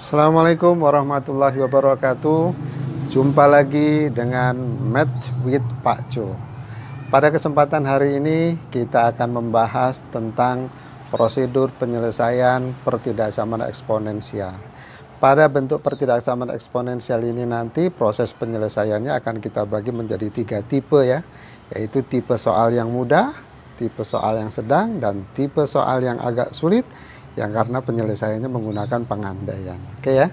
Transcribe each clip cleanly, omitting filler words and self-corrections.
Assalamualaikum warahmatullahi wabarakatuh. Jumpa lagi dengan Math with Pak Jo. Pada kesempatan hari ini kita akan membahas tentang prosedur penyelesaian pertidaksamaan eksponensial. Pada bentuk pertidaksamaan eksponensial ini nanti proses penyelesaiannya akan kita bagi menjadi 3 tipe ya, yaitu tipe soal yang mudah, tipe soal yang sedang, dan tipe soal yang agak sulit yang karena penyelesaiannya menggunakan pengandaian. Oke ya.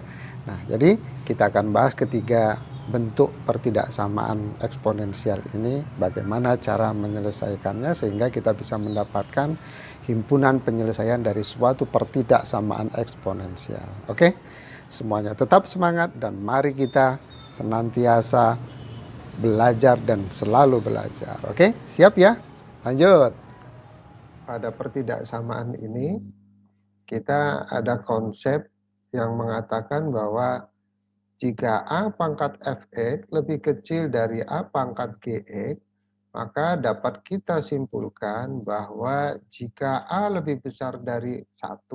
Nah, jadi kita akan bahas ketiga bentuk pertidaksamaan eksponensial ini, bagaimana cara menyelesaikannya sehingga kita bisa mendapatkan himpunan penyelesaian dari suatu pertidaksamaan eksponensial. Oke? Semuanya tetap semangat dan mari kita senantiasa belajar dan selalu belajar. Oke? Siap ya? Lanjut. Pada pertidaksamaan ini kita ada konsep yang mengatakan bahwa jika A pangkat Fx lebih kecil dari A pangkat Gx, maka dapat kita simpulkan bahwa jika A lebih besar dari 1,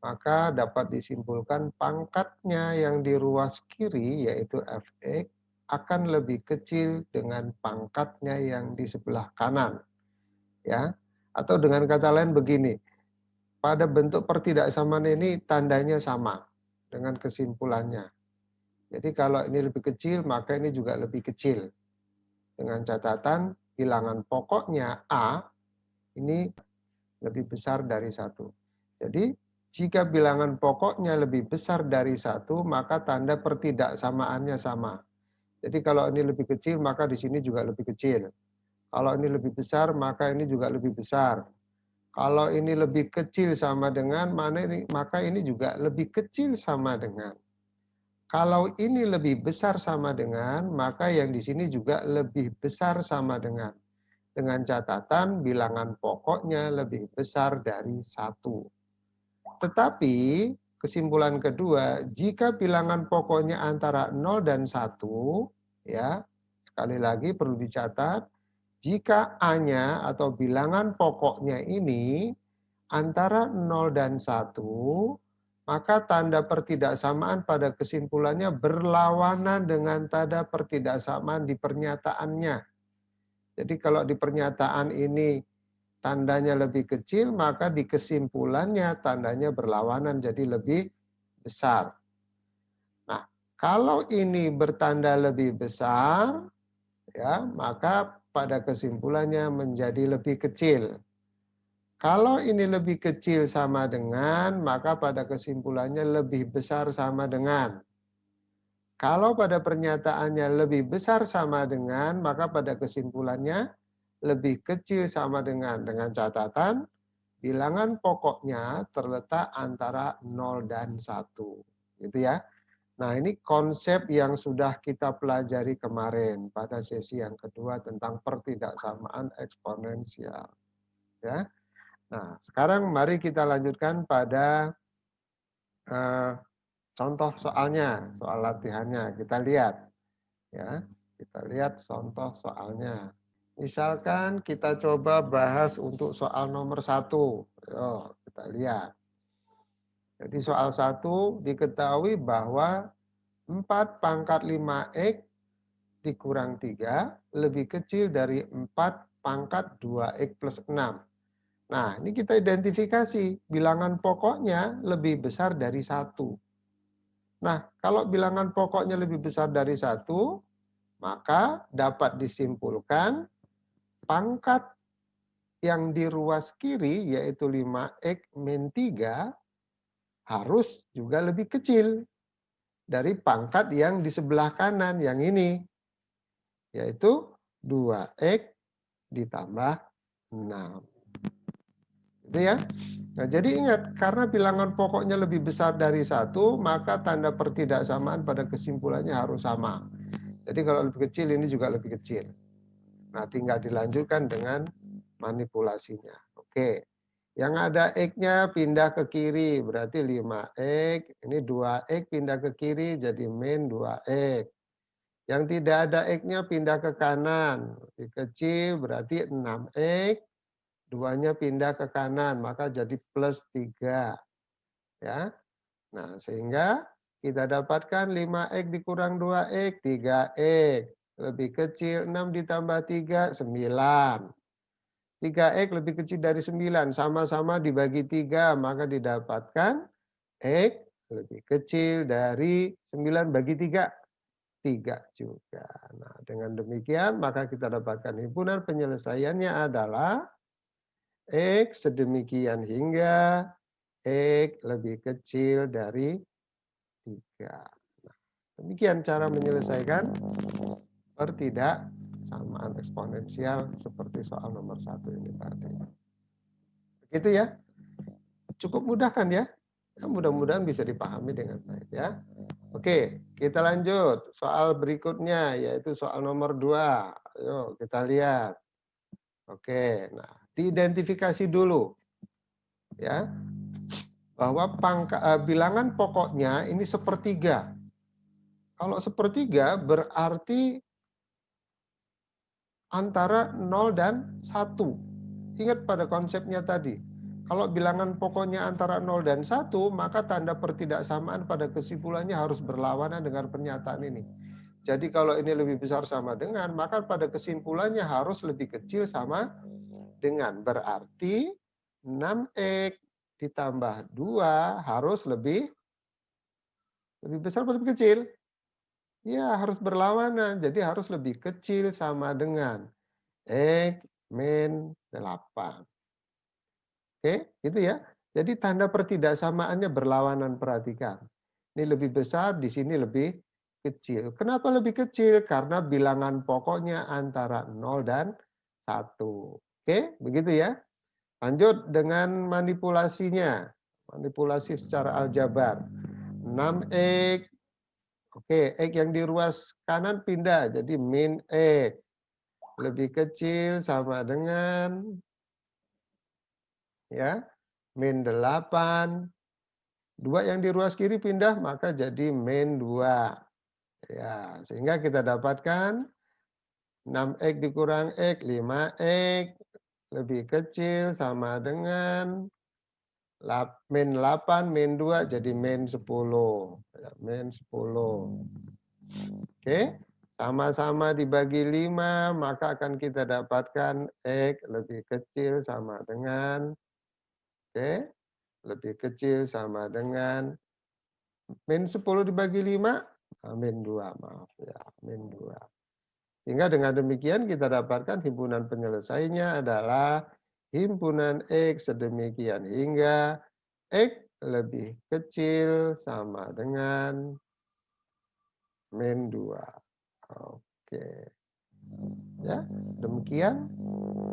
maka dapat disimpulkan pangkatnya yang di ruas kiri, yaitu Fx, akan lebih kecil dengan pangkatnya yang di sebelah kanan. Ya, atau dengan kata lain begini, pada bentuk pertidaksamaan ini tandanya sama dengan kesimpulannya. Jadi kalau ini lebih kecil, maka ini juga lebih kecil. Dengan catatan bilangan pokoknya A ini lebih besar dari 1. Jadi jika bilangan pokoknya lebih besar dari 1, maka tanda pertidaksamaannya sama. Jadi kalau ini lebih kecil, maka di sini juga lebih kecil. Kalau ini lebih besar, maka ini juga lebih besar. Kalau ini lebih kecil sama dengan mana ini, maka ini juga lebih kecil sama dengan. Kalau ini lebih besar sama dengan, maka yang di sini juga lebih besar sama dengan. Dengan catatan bilangan pokoknya lebih besar dari 1. Tetapi kesimpulan kedua, jika bilangan pokoknya antara 0 dan 1, ya, sekali lagi perlu dicatat, jika A-nya atau bilangan pokoknya ini antara 0 dan 1, maka tanda pertidaksamaan pada kesimpulannya berlawanan dengan tanda pertidaksamaan di pernyataannya. Jadi kalau di pernyataan ini tandanya lebih kecil, maka di kesimpulannya tandanya berlawanan jadi lebih besar. Nah, kalau ini bertanda lebih besar, ya, maka pada kesimpulannya menjadi lebih kecil. Kalau ini lebih kecil sama dengan, maka pada kesimpulannya lebih besar sama dengan. Kalau pada pernyataannya lebih besar sama dengan, maka pada kesimpulannya lebih kecil sama dengan catatan bilangan pokoknya terletak antara 0 dan 1. Gitu ya. Nah, ini konsep yang sudah kita pelajari kemarin pada sesi yang kedua tentang pertidaksamaan eksponensial. Ya. Nah, sekarang mari kita lanjutkan pada contoh soalnya, soal latihannya. Kita lihat, ya. Kita lihat contoh soalnya. Misalkan kita coba bahas untuk soal nomor 1. Yo, kita lihat. Jadi soal 1 diketahui bahwa 4 pangkat 5x dikurang 3 lebih kecil dari 4 pangkat 2x plus 6. Nah, ini kita identifikasi bilangan pokoknya lebih besar dari 1. Nah, kalau bilangan pokoknya lebih besar dari 1, maka dapat disimpulkan pangkat yang di ruas kiri yaitu 5x min 3 harus juga lebih kecil dari pangkat yang di sebelah kanan yang ini, yaitu 2x ditambah 6. Gitu ya. Nah, jadi ingat, karena bilangan pokoknya lebih besar dari 1, maka tanda pertidaksamaan pada kesimpulannya harus sama. Jadi kalau lebih kecil, ini juga lebih kecil. Nah, tinggal dilanjutkan dengan manipulasinya. Oke. Yang ada X-nya pindah ke kiri, berarti 5X. Ini 2X pindah ke kiri, jadi min 2X. Yang tidak ada X-nya pindah ke kanan. Lebih kecil, berarti 6X. 2-nya pindah ke kanan, maka jadi plus 3. Ya. Nah, sehingga kita dapatkan 5X dikurang 2X, 3X. Lebih kecil 6 ditambah 3, 9. 3X lebih kecil dari 9, sama-sama dibagi 3, maka didapatkan X lebih kecil dari 9 bagi 3, 3 juga. Nah, dengan demikian maka kita dapatkan himpunan penyelesaiannya adalah X sedemikian hingga X lebih kecil dari 3. Nah, demikian cara menyelesaikan pertidaksamaan eksponensial seperti soal nomor 1 ini tadi. Begitu ya. Cukup mudah kan ya? Mudah-mudahan bisa dipahami dengan baik ya. Oke, kita lanjut. Soal berikutnya yaitu soal nomor 2. Ayo kita lihat. Oke, nah diidentifikasi dulu ya bahwa bilangan pokoknya ini sepertiga. Kalau sepertiga berarti antara 0 dan 1. Ingat pada konsepnya tadi. Kalau bilangan pokoknya antara 0 dan 1, maka tanda pertidaksamaan pada kesimpulannya harus berlawanan dengan pernyataan ini. Jadi kalau ini lebih besar sama dengan, maka pada kesimpulannya harus lebih kecil sama dengan. Berarti 6X ditambah 2 harus lebih besar atau lebih kecil? Ya, harus berlawanan. Jadi harus lebih kecil sama dengan X min 8. Oke, gitu ya. Jadi tanda pertidaksamaannya berlawanan, perhatikan. Ini lebih besar, di sini lebih kecil. Kenapa lebih kecil? Karena bilangan pokoknya antara 0 dan 1. Oke, begitu ya. Lanjut dengan manipulasinya. Manipulasi secara aljabar. 6X. Oke, X yang di ruas kanan pindah jadi min X. Lebih kecil sama dengan ya min 8. 2 yang di ruas kiri pindah maka jadi min 2. Ya, sehingga kita dapatkan 6X dikurang X, 5X lebih kecil sama dengan min 8, min 2 jadi min 10. Ya, min 10. Oke, sama-sama dibagi 5 maka akan kita dapatkan X lebih kecil sama dengan oke, lebih kecil sama dengan min 10 dibagi 5, min 2, maaf ya, min 2. Sehingga dengan demikian kita dapatkan himpunan penyelesaiannya adalah himpunan X sedemikian hingga X lebih kecil sama dengan min 2. Oke. Ya, demikian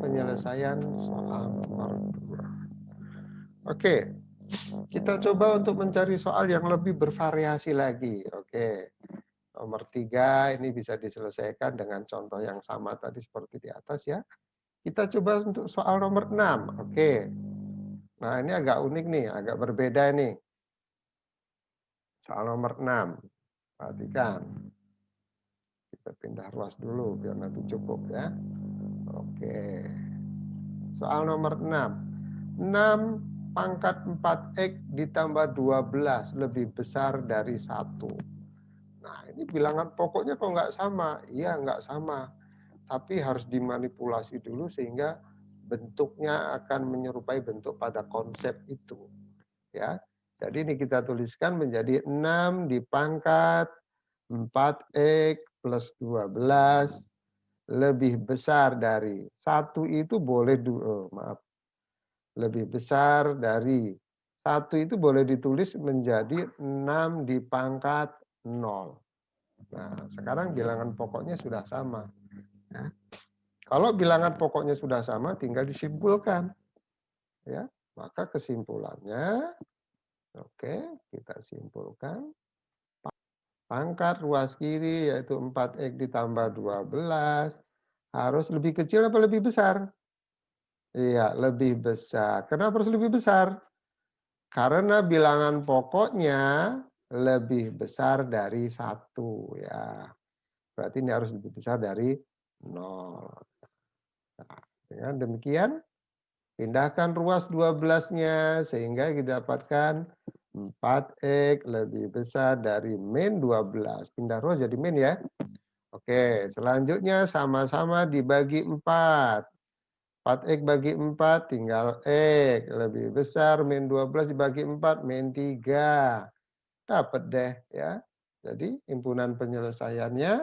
penyelesaian soal nomor 2. Oke. Kita coba untuk mencari soal yang lebih bervariasi lagi. Oke. Nomor 3 ini bisa diselesaikan dengan contoh yang sama tadi seperti di atas ya. Kita coba untuk soal nomor 6. Oke. Nah, ini agak unik nih, agak berbeda nih. Soal nomor 6. Perhatikan. Kita pindah ruas dulu biar nanti cukup ya. Oke. Soal nomor 6. 6 pangkat 4X ditambah 12 lebih besar dari 1. Nah, ini bilangan pokoknya kok nggak sama? Iya, nggak sama. Tapi harus dimanipulasi dulu sehingga bentuknya akan menyerupai bentuk pada konsep itu. Ya. Jadi ini kita tuliskan menjadi 6 dipangkat 4X plus 12 lebih besar dari 1 itu boleh maaf. Lebih besar dari 1 itu boleh ditulis menjadi 6 dipangkat 0. Nah, sekarang bilangan pokoknya sudah sama. Ya. Kalau bilangan pokoknya sudah sama, tinggal disimpulkan. Ya, maka kesimpulannya, oke, kita simpulkan. Pangkat ruas kiri yaitu 4X ditambah 12 harus lebih kecil apa lebih besar? Iya, lebih besar. Kenapa harus lebih besar? Karena bilangan pokoknya lebih besar dari 1 ya. Berarti ini harus lebih besar dari 0. Nah, dengan demikian pindahkan ruas 12-nya sehingga kita dapatkan 4X lebih besar dari min 12. Pindah row jadi min ya. Oke, selanjutnya sama-sama dibagi 4. 4X bagi 4 tinggal X. Lebih besar min 12 dibagi 4 min 3. Dapat deh ya. Jadi himpunan penyelesaiannya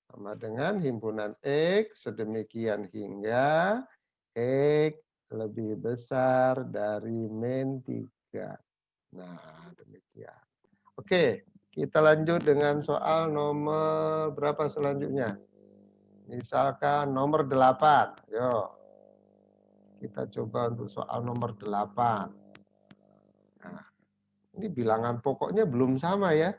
sama dengan himpunan X sedemikian hingga X lebih besar dari min 3. Nah, demikian. Oke, kita lanjut dengan soal nomor berapa selanjutnya? Misalkan nomor 8. Yo. Kita coba untuk soal nomor 8. Nah, ini bilangan pokoknya belum sama ya.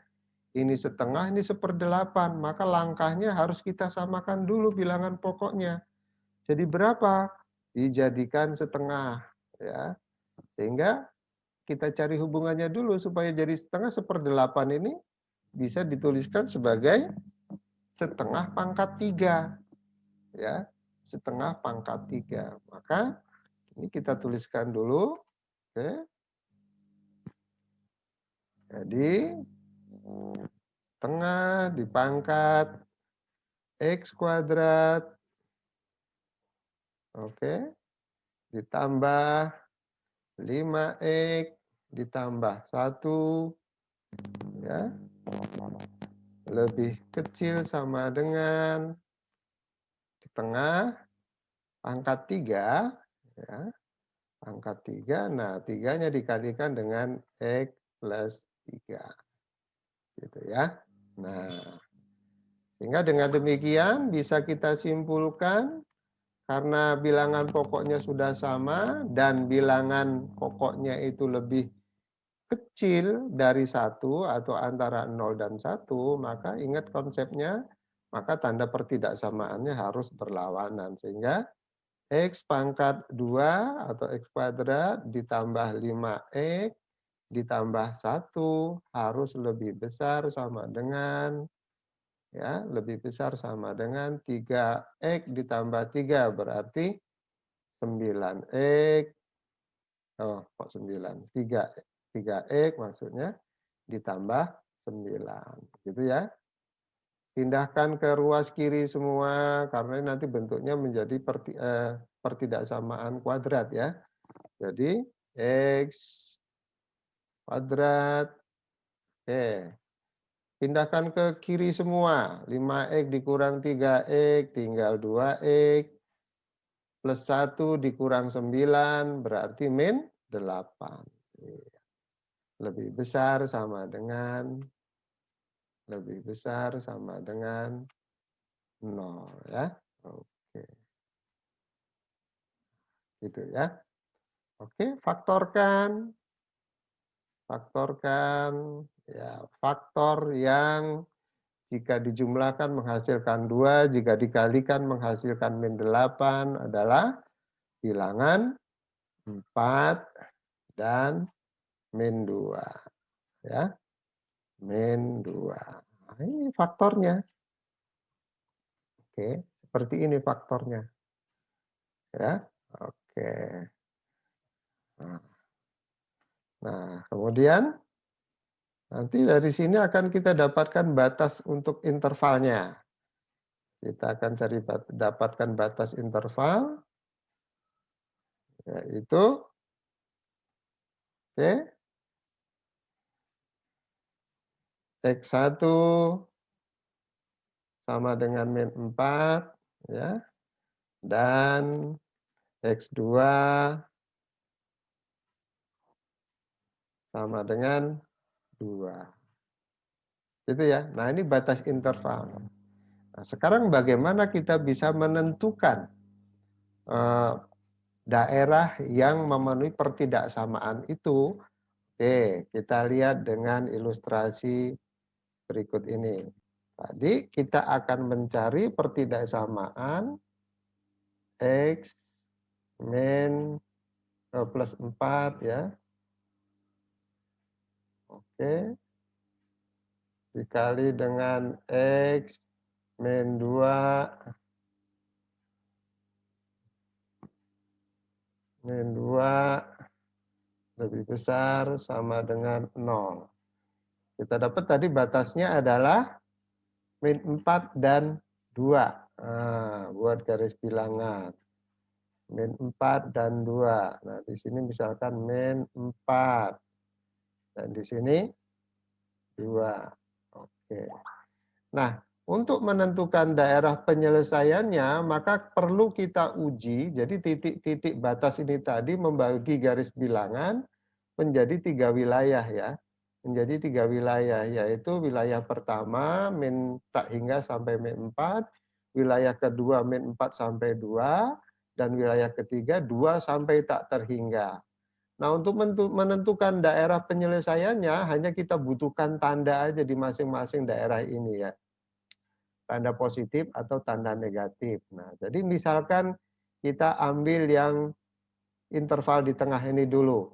Ini setengah, ini 1/8. Maka langkahnya harus kita samakan dulu bilangan pokoknya. Jadi berapa? Dijadikan setengah. Ya. Sehingga kita cari hubungannya dulu supaya jadi setengah 1/8 ini bisa dituliskan sebagai setengah pangkat 3. Ya, setengah pangkat 3. Maka ini kita tuliskan dulu. Oke. Jadi setengah dipangkat X kuadrat. Oke. Ditambah 5X ditambah 1 ya. Lebih kecil sama dengan setengah pangkat 3 ya. Pangkat 3. Nah, 3-nya dikalikan dengan X plus 3. Gitu ya. Nah, sehingga dengan demikian bisa kita simpulkan karena bilangan pokoknya sudah sama dan bilangan pokoknya itu lebih kecil dari 1 atau antara 0 dan 1, maka ingat konsepnya, maka tanda pertidaksamaannya harus berlawanan. Sehingga X pangkat 2 atau X kuadrat ditambah 5X ditambah 1 harus lebih besar sama dengan ya, lebih besar sama dengan 3X ditambah 3 berarti 9X. Oh, kok 9? 3X maksudnya ditambah 9. Gitu ya. Pindahkan ke ruas kiri semua karena nanti bentuknya menjadi pertidaksamaan kuadrat ya. Jadi X kuadrat. Oke. Pindahkan ke kiri semua. 5X dikurang 3X tinggal 2X. Plus 1 dikurang 9 berarti min 8. Lebih besar sama dengan lebih besar sama dengan 0 ya. Oke. Gitu ya. Oke, faktorkan. Faktorkan ya, faktor yang jika dijumlahkan menghasilkan 2, jika dikalikan menghasilkan min 8 adalah bilangan 4 dan min 2. Ya, min 2. Nah, ini faktornya. Oke, seperti ini faktornya. Ya, oke. Nah, kemudian nanti dari sini akan kita dapatkan batas untuk intervalnya. Kita akan cari dapatkan batas interval, yaitu oke, X1 sama dengan min 4, ya, dan X2 sama dengan 2. Gitu ya. Nah, ini batas interval. Nah, sekarang bagaimana kita bisa menentukan daerah yang memenuhi pertidaksamaan itu? Oke, kita lihat dengan ilustrasi berikut ini. Tadi kita akan mencari pertidaksamaan X min plus 4 ya. Oke. Dikali dengan X min 2 min 2 lebih besar sama dengan 0. Kita dapat tadi batasnya adalah min 4 dan 2. Nah, buat garis bilangan. Min 4 dan 2. Nah, di sini misalkan min 4. Dan di sini 2. Oke. Nah, untuk menentukan daerah penyelesaiannya, maka perlu kita uji. Jadi titik-titik batas ini tadi membagi garis bilangan menjadi 3 wilayah ya. Menjadi 3 wilayah, yaitu wilayah pertama min tak hingga sampai min 4, wilayah kedua min 4 sampai 2, dan wilayah ketiga 2 sampai tak terhingga. Nah, untuk menentukan daerah penyelesaiannya, hanya kita butuhkan tanda aja di masing-masing daerah ini ya. Tanda positif atau tanda negatif. Nah, jadi misalkan kita ambil yang interval di tengah ini dulu,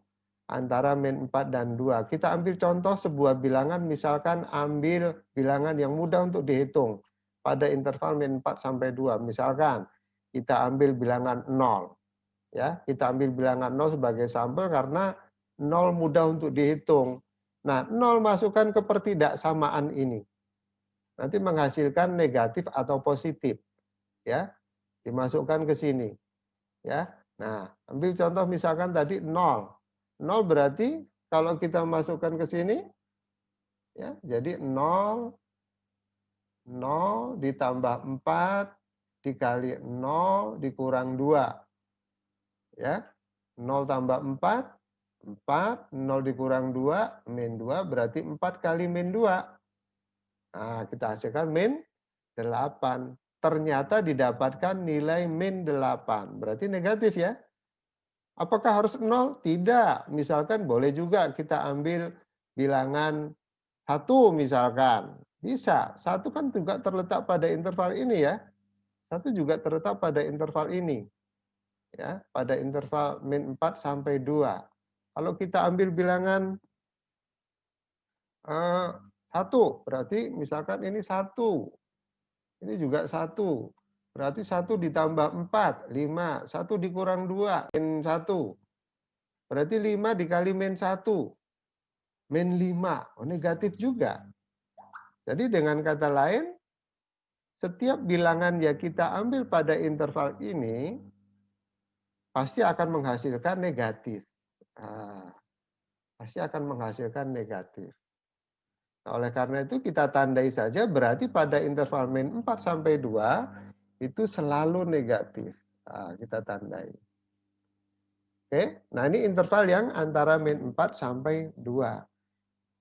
antara min 4 dan 2. Kita ambil contoh sebuah bilangan, misalkan ambil bilangan yang mudah untuk dihitung pada interval min 4 sampai 2. Misalkan kita ambil bilangan 0. Ya, kita ambil bilangan 0 sebagai sampel karena 0 mudah untuk dihitung. Nah, 0 masukkan ke pertidaksamaan ini. Nanti menghasilkan negatif atau positif. Ya, dimasukkan ke sini. Ya. Nah, ambil contoh misalkan tadi 0. 0 berarti kalau kita masukkan ke sini, ya, jadi 0, 0 ditambah 4 dikali 0 dikurang 2. Ya, 0 tambah 4, 4, 0 dikurang 2, min 2 berarti 4 kali min 2. Nah, kita hasilkan min 8. Ternyata didapatkan nilai min 8. Berarti negatif ya. Apakah harus 0? Tidak. Misalkan boleh juga kita ambil bilangan 1 misalkan. Bisa. 1 kan juga terletak pada interval ini ya. 1 juga terletak pada interval ini. Ya, pada interval min 4 sampai 2. Kalau kita ambil bilangan 1, berarti misalkan ini 1. Ini juga 1. Berarti 1 ditambah 4, 5. 1 dikurang 2, min 1. Berarti 5 dikali min 1, min 5. Oh, negatif juga. Jadi dengan kata lain, setiap bilangan yang kita ambil pada interval ini, pasti akan menghasilkan negatif. Nah, pasti akan menghasilkan negatif. Nah, oleh karena itu kita tandai saja berarti pada interval min 4 sampai 2 itu selalu negatif. Nah, kita tandai. Oke, nah ini interval yang antara min 4 sampai 2.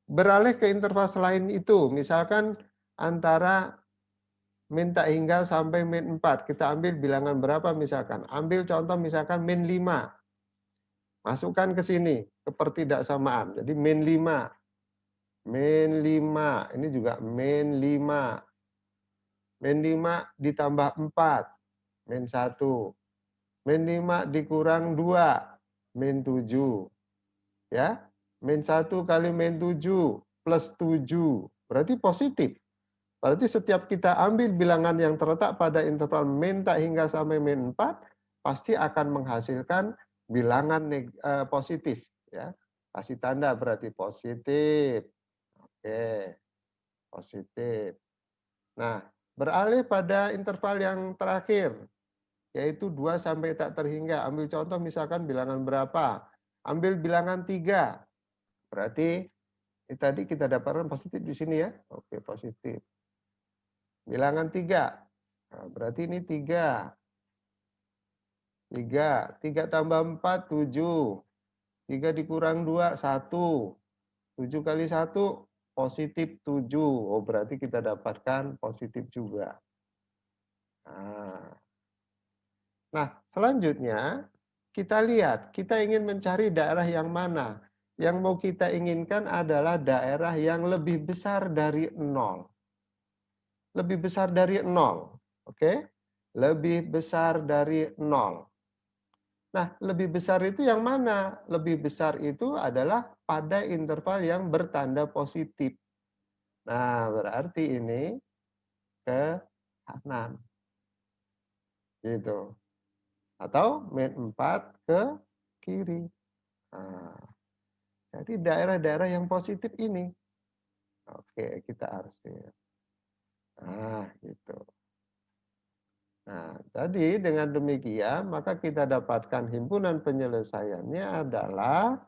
Beralih ke interval selain itu, misalkan antara min tak hingga sampai min 4. Kita ambil bilangan berapa misalkan? Ambil contoh misalkan min 5. Masukkan ke sini, ke pertidaksamaan. Jadi min 5. Min 5. Ini juga min 5. Min 5 ditambah 4. Min 1. Min 5 dikurang 2. Min 7. Ya. Min 1 kali min 7 plus 7. Berarti positif. Berarti setiap kita ambil bilangan yang terletak pada interval min tak hingga sampai min 4, pasti akan menghasilkan bilangan positif. Ya. Kasih tanda berarti positif. Oke, positif. Nah, beralih pada interval yang terakhir, yaitu 2 sampai tak terhingga. Ambil contoh misalkan bilangan berapa? Ambil bilangan 3. Berarti tadi kita dapatkan positif di sini ya. Oke, positif. Bilangan 3. Nah, berarti ini 3. 3. 3 tambah 4, 7. 3 dikurang 2, 1. 7 kali 1, positif 7. Oh, berarti kita dapatkan positif juga. Nah, selanjutnya kita lihat, kita ingin mencari daerah yang mana. Yang mau kita inginkan adalah daerah yang lebih besar dari 0. Lebih besar dari 0. Oke? Lebih besar dari 0. Nah, lebih besar itu yang mana? Lebih besar itu adalah pada interval yang bertanda positif. Nah, berarti ini ke kanan. Gitu. Atau min 4 ke kiri. Nah, Jadi daerah-daerah yang positif ini. Oke, kita arsip. Nah, gitu. Nah, jadi dengan demikian maka kita dapatkan himpunan penyelesaiannya adalah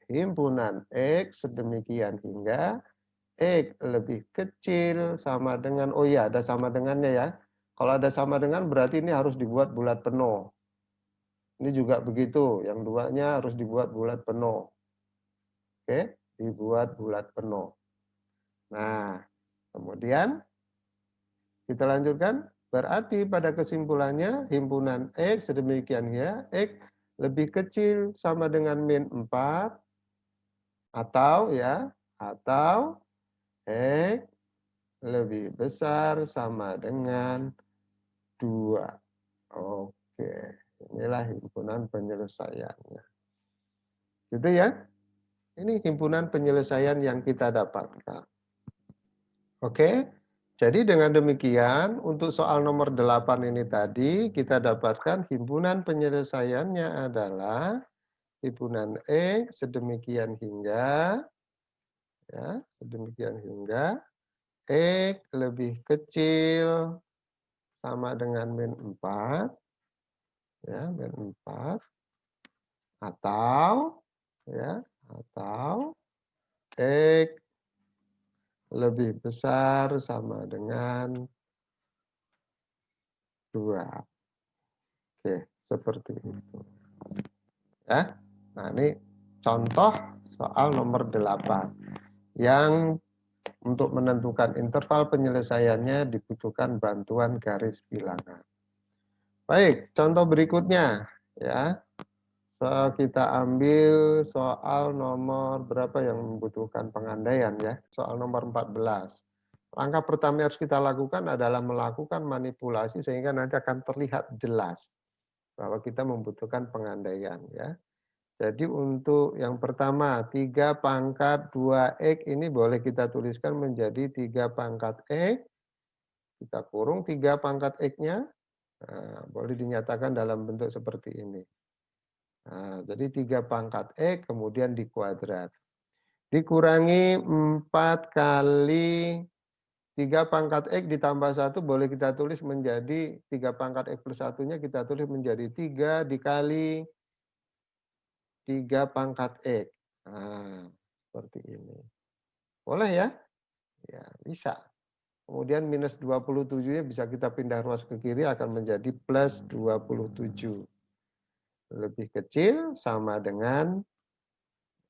himpunan X sedemikian hingga X lebih kecil sama dengan, oh ya ada sama dengannya ya. Kalau ada sama dengan berarti ini harus dibuat bulat penuh. Ini juga begitu, yang duanya harus dibuat bulat penuh. Oke, dibuat bulat penuh. Nah, kemudian kita lanjutkan. Berarti pada kesimpulannya himpunan X sedemikian ya, X lebih kecil sama dengan min 4 atau ya, atau X lebih besar sama dengan 2. Oke, inilah himpunan penyelesaiannya. Gitu ya. Ini himpunan penyelesaian yang kita dapatkan. Oke. Jadi dengan demikian untuk soal nomor 8 ini tadi kita dapatkan himpunan penyelesaiannya adalah himpunan X sedemikian hingga ya, sedemikian hingga X lebih kecil sama dengan min 4 ya, min 4 atau ya, atau X lebih besar sama dengan 2. Oke, seperti itu. Ya. Nah, ini contoh soal nomor 8 yang untuk menentukan interval penyelesaiannya dibutuhkan bantuan garis bilangan. Baik, contoh berikutnya ya. So, kita ambil soal nomor berapa yang membutuhkan pengandaian ya. Soal nomor 14. Langkah pertama yang harus kita lakukan adalah melakukan manipulasi sehingga nanti akan terlihat jelas bahwa kita membutuhkan pengandaian ya. Jadi untuk yang pertama 3 pangkat 2x ini boleh kita tuliskan menjadi 3 pangkat x. Kita kurung 3 pangkat x-nya. Nah, boleh dinyatakan dalam bentuk seperti ini. Nah, jadi 3 pangkat x kemudian dikuadrat. Dikurangi 4 kali 3 pangkat x ditambah 1 boleh kita tulis menjadi 3 pangkat x plus 1-nya kita tulis menjadi 3 dikali 3 pangkat x. Nah, seperti ini. Boleh ya? Ya, bisa. Kemudian minus 27-nya bisa kita pindah ruas ke kiri akan menjadi plus 27. Lebih kecil sama dengan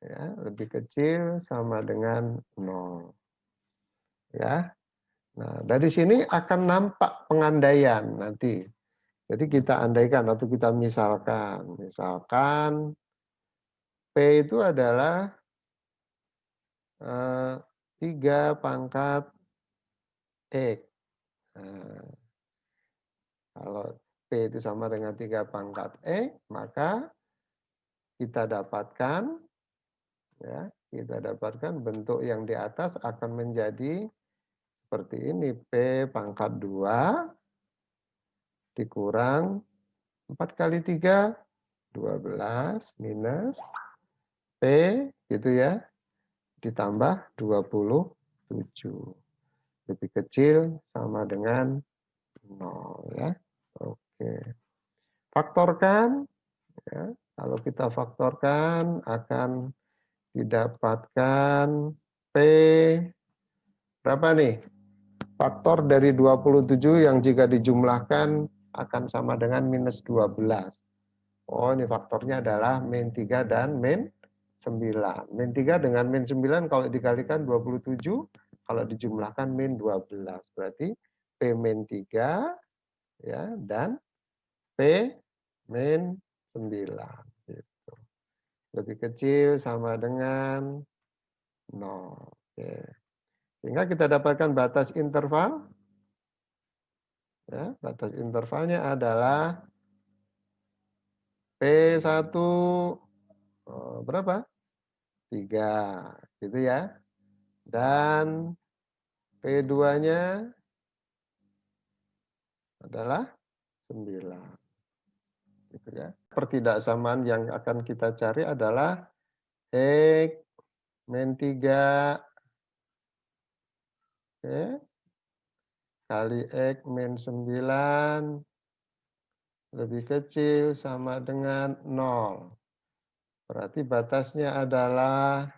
ya, lebih kecil sama dengan 0. Ya. Nah, dari sini akan nampak pengandaian nanti. Jadi kita andaikan atau kita misalkan. Misalkan P itu adalah 3 pangkat X. Nah, kalau P itu sama dengan 3 pangkat X, maka kita dapatkan ya, kita dapatkan bentuk yang di atas akan menjadi seperti ini. P pangkat 2 dikurang 4 kali 3, 12 minus P gitu ya, ditambah 27. Lebih kecil sama dengan 0 ya. Oke. Faktorkan ya. Kalau kita faktorkan akan didapatkan P berapa nih? Faktor dari 27 yang jika dijumlahkan akan sama dengan minus 12. Oh, ini faktornya adalah min 3 dan min 9. Min 3 dengan min 9 kalau dikalikan 27, kalau dijumlahkan min 12. Berarti P min 3 ya, dan P min 9. Gitu. Lebih kecil sama dengan 0. Oke. Sehingga kita dapatkan batas interval. Ya, batas intervalnya adalah P1 berapa? 3. Gitu ya. Dan P2-nya adalah 9. Gitu ya. Pertidaksamaan yang akan kita cari adalah X min 3 oke, kali X min 9 lebih kecil sama dengan 0. Berarti batasnya adalah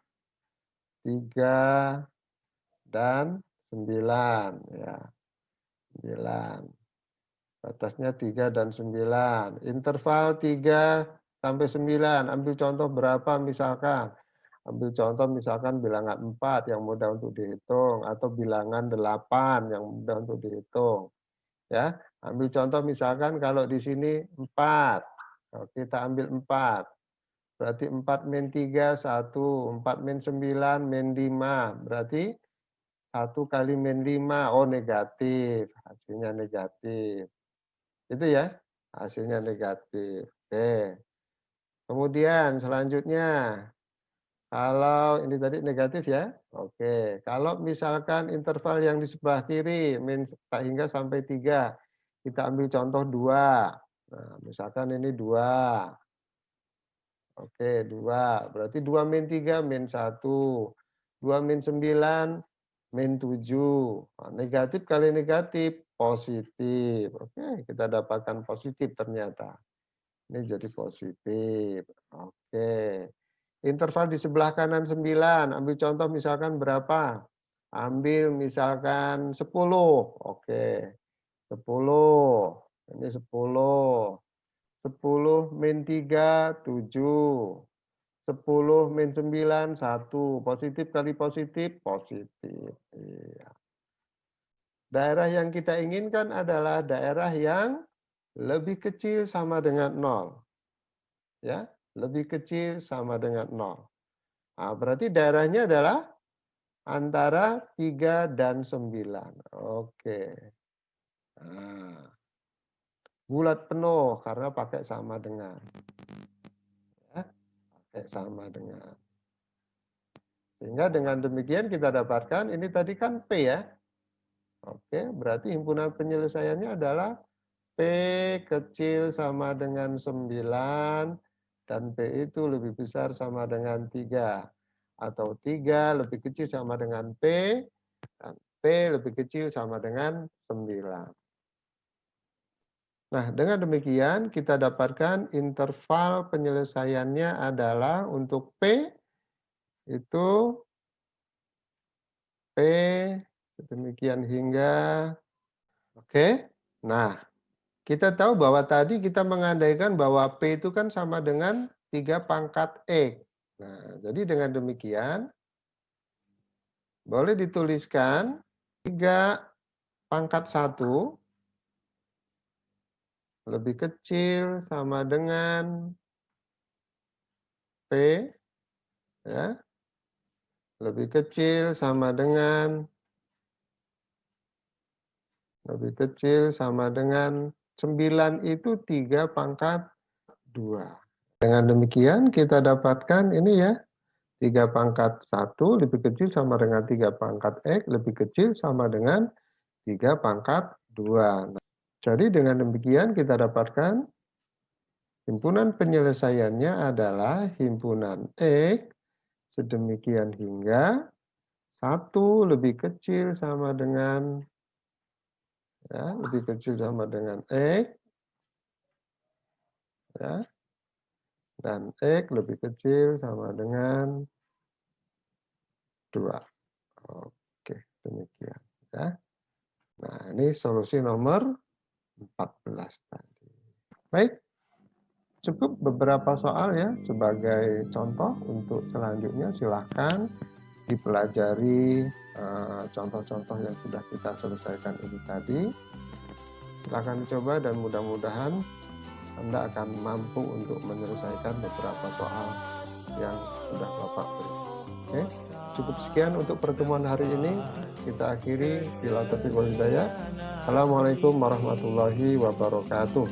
3 dan 9 ya. 9. Batasnya 3 dan 9. Interval 3 sampai 9. Ambil contoh berapa misalkan? Ambil contoh misalkan bilangan 4 yang mudah untuk dihitung atau bilangan 8 yang mudah untuk dihitung. Ya, ambil contoh misalkan kalau di sini 4. Kita ambil 4. Berarti 4 min 3 1, 4 min 9 min 5. Berarti 1 kali min 5, oh negatif, hasilnya negatif. Itu ya, hasilnya negatif. Oke. Kemudian selanjutnya, kalau ini tadi negatif ya. Oke, kalau misalkan interval yang di sebelah kiri min hingga sampai 3, kita ambil contoh 2. Nah, misalkan ini 2. Oke, 2. Berarti 2 min 3 min 1. 2 min 9 min 7. Nah, negatif kali negatif positif. Oke, kita dapatkan positif ternyata. Ini jadi positif. Oke. Interval di sebelah kanan 9. Ambil contoh misalkan berapa? Ambil misalkan 10. Oke. 10. Ini 10. 10 min 3, 7. 10 min 9, 1. Positif kali positif, positif. Iya. Daerah yang kita inginkan adalah daerah yang lebih kecil sama dengan 0. Ya, lebih kecil sama dengan 0. Nah, berarti daerahnya adalah antara 3 dan 9. Oke. Nah, bulat penuh karena pakai sama dengan. Ya, pakai sama dengan. Sehingga dengan demikian kita dapatkan, ini tadi kan P ya. Oke, berarti himpunan penyelesaiannya adalah P kecil sama dengan 9 dan P itu lebih besar sama dengan 3. Atau 3 lebih kecil sama dengan P dan P lebih kecil sama dengan 9. Nah, dengan demikian kita dapatkan interval penyelesaiannya adalah untuk P itu P demikian hingga oke. Nah, kita tahu bahwa tadi kita mengandaikan bahwa P itu kan sama dengan 3 pangkat X. Nah, jadi dengan demikian boleh dituliskan 3 pangkat 1 lebih kecil sama dengan P ya. Lebih kecil sama dengan 9 itu 3 pangkat 2. Dengan demikian kita dapatkan ini ya, 3 pangkat 1 lebih kecil sama dengan 3 pangkat X lebih kecil sama dengan 3 pangkat 2. Nah, jadi dengan demikian kita dapatkan himpunan penyelesaiannya adalah himpunan X sedemikian hingga 1 lebih kecil sama dengan ya, lebih kecil sama dengan X ya, dan X lebih kecil sama dengan 2. Oke, demikian ya. Nah, ini solusi nomor 14 tadi. Baik, cukup beberapa soal ya sebagai contoh. Untuk selanjutnya silahkan dipelajari contoh-contoh yang sudah kita selesaikan ini tadi. Silahkan coba dan mudah-mudahan Anda akan mampu untuk menyelesaikan beberapa soal yang sudah Bapak beri. Oke, cukup sekian untuk pertemuan hari ini. Kita akhiri. Bila taufiq wal hidayah. Assalamualaikum warahmatullahi wabarakatuh.